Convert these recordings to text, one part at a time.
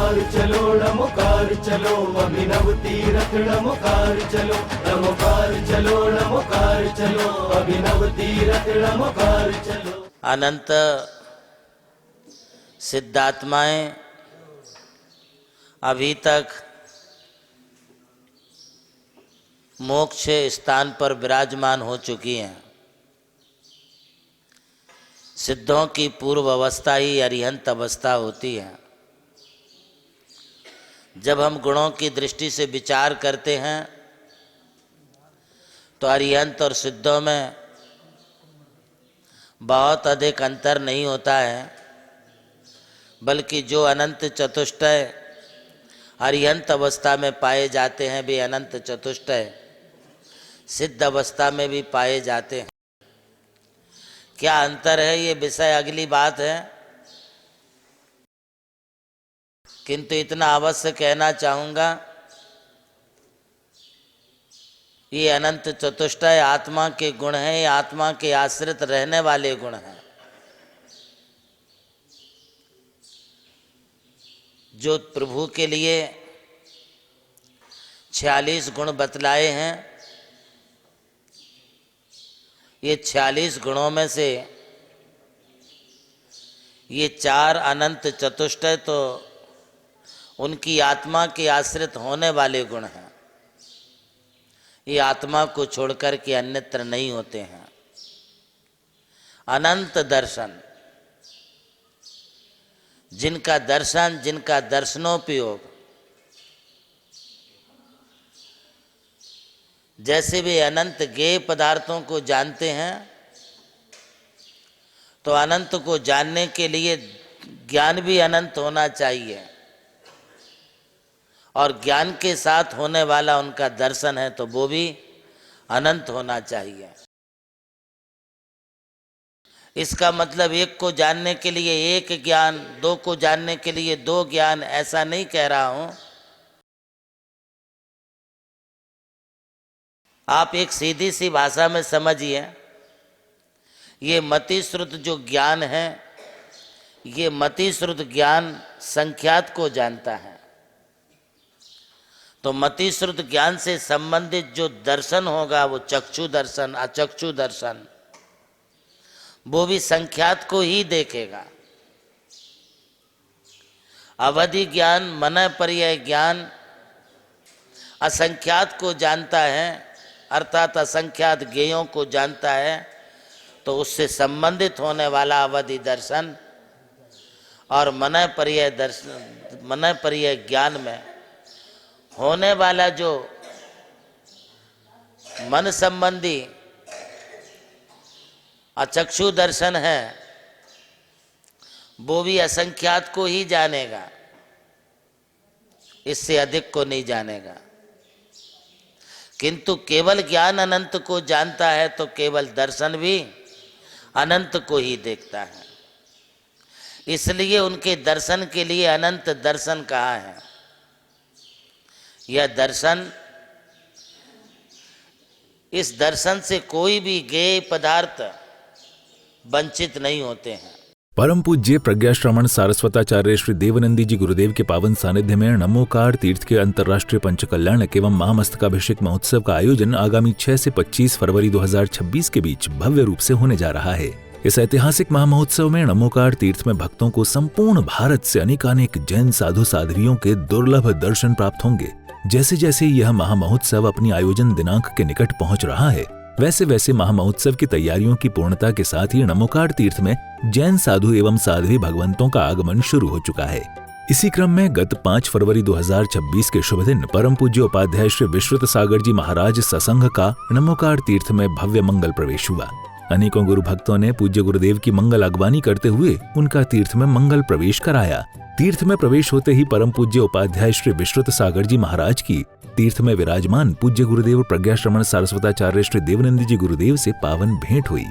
नमोकार चलो अभिनव तीरथ नमोकार चलो अभिनव तीरथ नमोकार चलो। अनंत सिद्धात्माएं अभी तक मोक्ष स्थान पर विराजमान हो चुकी हैं। सिद्धों की पूर्व अवस्था ही अरिहंत अवस्था होती है। जब हम गुणों की दृष्टि से विचार करते हैं तो अरिहंत और सिद्धों में बहुत अधिक अंतर नहीं होता है, बल्कि जो अनंत चतुष्टय अरिहंत अवस्था में पाए जाते हैं वे अनंत चतुष्टय सिद्ध अवस्था में भी पाए जाते हैं। क्या अंतर है ये विषय अगली बात है, किंतु इतना अवश्य कहना चाहूँगा, ये अनंत चतुष्टय आत्मा के गुण हैं, आत्मा के आश्रित रहने वाले गुण हैं। जो प्रभु के लिए 46 गुण बतलाए हैं, ये 46 गुणों में से ये 4 अनंत चतुष्टय तो उनकी आत्मा के आश्रित होने वाले गुण हैं। ये आत्मा को छोड़कर के अन्यत्र नहीं होते हैं। अनंत दर्शन, जिनका दर्शन, जिनका दर्शनोपयोग, जैसे वे अनंत ज्ञेय पदार्थों को जानते हैं, तो अनंत को जानने के लिए ज्ञान भी अनंत होना चाहिए, और ज्ञान के साथ होने वाला उनका दर्शन है तो वो भी अनंत होना चाहिए। इसका मतलब एक को जानने के लिए एक ज्ञान, 2 को जानने के लिए 2 ज्ञान, ऐसा नहीं कह रहा हूं। आप एक सीधी सी भाषा में समझिए, ये मतिश्रुत जो ज्ञान है, ये मतिश्रुत ज्ञान संख्यात को जानता है। तो मतिश्रुत ज्ञान से संबंधित जो दर्शन होगा वो चक्षु दर्शन, अचक्षु दर्शन, वो भी संख्यात को ही देखेगा। अवधि ज्ञान, मन पर्याय ज्ञान असंख्यात को जानता है, अर्थात असंख्यात ज्ञेयों को जानता है, तो उससे संबंधित होने वाला अवधि दर्शन और मन पर्याय दर्शन, मन पर्याय ज्ञान में होने वाला जो मन संबंधी अचक्षु दर्शन है, वो भी असंख्यात को ही जानेगा, इससे अधिक को नहीं जानेगा। किंतु केवल ज्ञान अनंत को जानता है तो केवल दर्शन भी अनंत को ही देखता है। इसलिए उनके दर्शन के लिए अनंत दर्शन कहा है। यह दर्शन, इस दर्शन से कोई भी ज्ञेय पदार्थ वंचित नहीं होते हैं। परम पूज्य प्रज्ञा श्रमण सारस्वताचार्य श्री देवनंदी जी गुरुदेव के पावन सानिध्य में नमोकार तीर्थ के अंतर्राष्ट्रीय पंचकल्याणक एवं महामस्तकाभिषेक महोत्सव का आयोजन आगामी 6 से 25 फरवरी 2026 के बीच भव्य रूप से होने जा रहा है। इस ऐतिहासिक महामहोत्सव में नमोकार तीर्थ में भक्तों को संपूर्ण भारत से अनेकानेक जैन साधु साध्वियों के दुर्लभ दर्शन प्राप्त होंगे। जैसे जैसे यह महामहोत्सव अपनी आयोजन दिनांक के निकट पहुंच रहा है, वैसे वैसे महामहोत्सव की तैयारियों की पूर्णता के साथ ही नमोकार तीर्थ में जैन साधु एवं साध्वी भगवंतों का आगमन शुरू हो चुका है। इसी क्रम में गत 5 फरवरी 2026 के शुभ दिन परम पूज्य उपाध्याय श्री विश्रुत सागर जी महाराज ससंघ का नमोकार तीर्थ में भव्य मंगल प्रवेश हुआ। अनेकों गुरु भक्तों ने पूज्य गुरुदेव की मंगल अगवानी करते हुए उनका तीर्थ में मंगल प्रवेश कराया। तीर्थ में प्रवेश होते ही परम पूज्य उपाध्याय श्री विश्रुत सागर जी महाराज की तीर्थ में विराजमान पूज्य गुरुदेव प्रज्ञा श्रमण सारस्वताचार्य श्री देवनंदी जी गुरुदेव से पावन भेंट हुई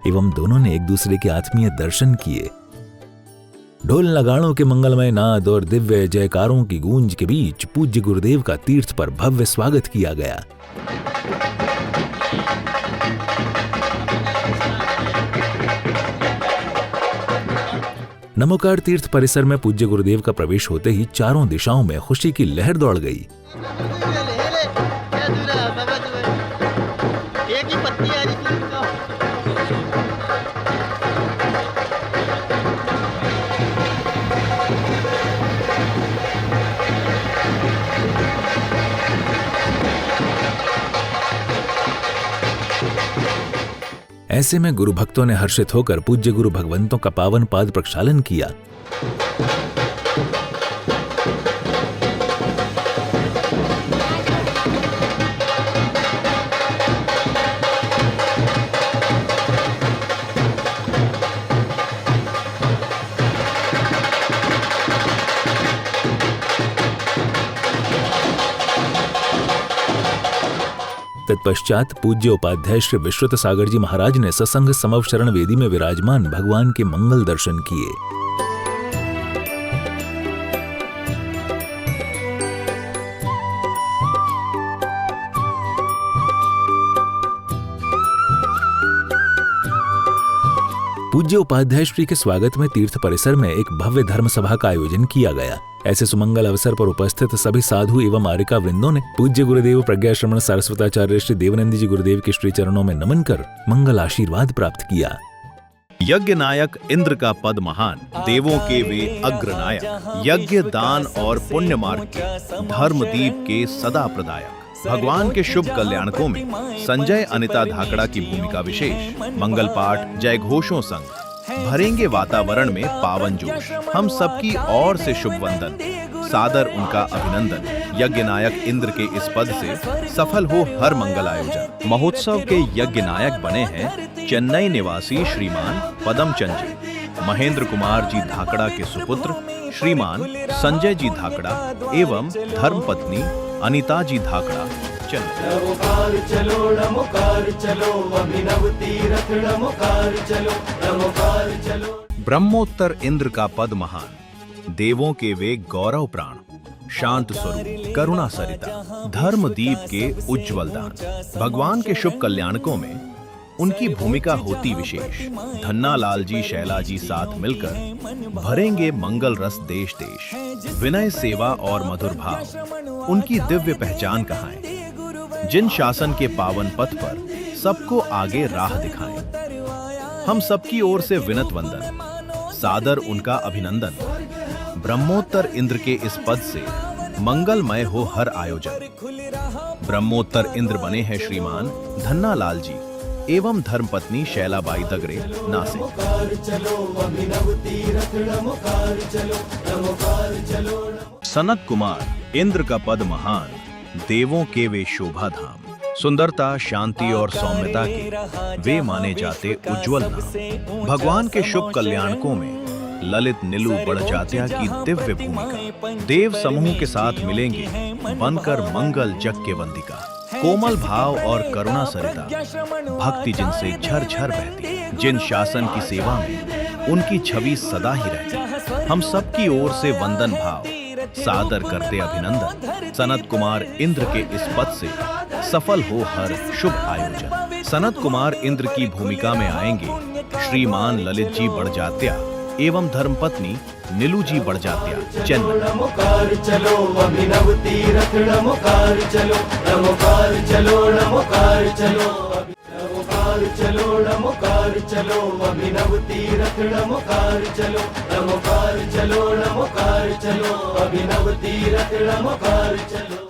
एवं दोनों ने एक दूसरे के आत्मीय दर्शन किए। ढोल नगाड़ों के मंगलमय नाद और दिव्य जयकारों की गूंज के बीच पूज्य गुरुदेव का तीर्थ पर भव्य स्वागत किया गया। नमोकार तीर्थ परिसर में पूज्य गुरुदेव का प्रवेश होते ही चारों दिशाओं में खुशी की लहर दौड़ गई। ऐसे में गुरु भक्तों ने हर्षित होकर पूज्य गुरु भगवंतों का पावन पाद प्रक्षालन किया। तत्पश्चात पूज्य उपाध्याय श्री विश्वत सागर जी महाराज ने सत्संग समवशरण वेदी में विराजमान भगवान के मंगल दर्शन किए। पूज्य उपाध्याय श्री के स्वागत में तीर्थ परिसर में एक भव्य धर्म सभा का आयोजन किया गया। ऐसे सुमंगल अवसर पर उपस्थित सभी साधु एवं आर्यिका वृंदों ने पूज्य गुरुदेव प्रज्ञाश्रमण सारस्वताचार्य श्री देवनंदी जी गुरुदेव के श्री चरणों में नमन कर मंगल आशीर्वाद प्राप्त किया। यज्ञ नायक इंद्र का पद महान, देवों के वे अग्रनायक, यज्ञ दान और पुण्य मार्ग के धर्मदीप के सदा प्रदायक, भगवान के शुभ कल्याणकों में संजय अनिता धाकड़ा की भूमिका विशेष। मंगल पाठ जय घोषों संग भरेंगे वातावरण में पावन जोश। हम सबकी ओर से शुभ वंदन, सादर उनका अभिनंदन। यज्ञ नायक इंद्र के इस पद से सफल हो हर मंगल आयोजन। महोत्सव के यज्ञ नायक बने हैं चेन्नई निवासी श्रीमान पदमचंद जी, महेंद्र कुमार जी धाकड़ा के सुपुत्र श्रीमान संजय जी धाकड़ा एवं धर्मपत्नी अनिता जी धाकड़ा। नमोकार चलो, नमोकार चलो, अभिनव तीरथ नमोकार चलो, नमोकार चलो। ब्रह्मोत्तर इंद्र का पद महान, देवों के वे गौरव प्राण, शांत स्वरूप करुणा सरिता, धर्म दीप के उज्ज्वल दान। भगवान के शुभ कल्याणकों में उनकी भूमिका होती विशेष। धन्ना लाल जी शैला जी साथ मिलकर भरेंगे मंगल रस देश देश। विनय सेवा और मधुर भाव उनकी दिव्य पहचान कहाएं। जिन शासन के पावन पथ पर सबको आगे राह दिखाएं। हम सबकी ओर से विनत वंदन, सादर उनका अभिनंदन। ब्रह्मोत्तर इंद्र के इस पद से मंगलमय हो हर आयोजन। ब्रह्मोत्तर इंद्र बने हैं श्रीमान धन्ना लाल जी एवं धर्मपत्नी शैलाबाई दगरे नासिक। सनत कुमार इंद्र का पद महान, देवों के वे शोभा धाम। सुंदरता शांति और सौम्यता के वे माने जाते उज्जवल नाम। भगवान के शुभ कल्याणकों में ललित नीलू बड़जात्या की दिव्य भूमिका। देव समूह के साथ मिलेंगे बनकर मंगल जग के वंदिका। कोमल भाव और करुणा सरिता भक्ति जिनसे झरझर बहती। जिन शासन की सेवा में उनकी छवि सदा ही रहती। हम सबकी ओर से वंदन भाव सादर करते अभिनंदन। सनत कुमार इंद्र के इस पद से सफल हो हर शुभ आयोजन। सनत कुमार इंद्र की भूमिका में आएंगे श्रीमान ललित जी बड़जात्या एवं धर्मपत्नी नीलू जी बड़जात्या चेन्नई। नमोकार चलो, अभिनव तीरथ नमोकार चलो, नमोकार चलो, नमोकार चलो। नमोकार चलो, नमोकार चलो, अभिनव तीरथ नमोकार चलो, नमोकार चलो, नमोकार चलो, अभिनव तीरथ नमोकार चलो।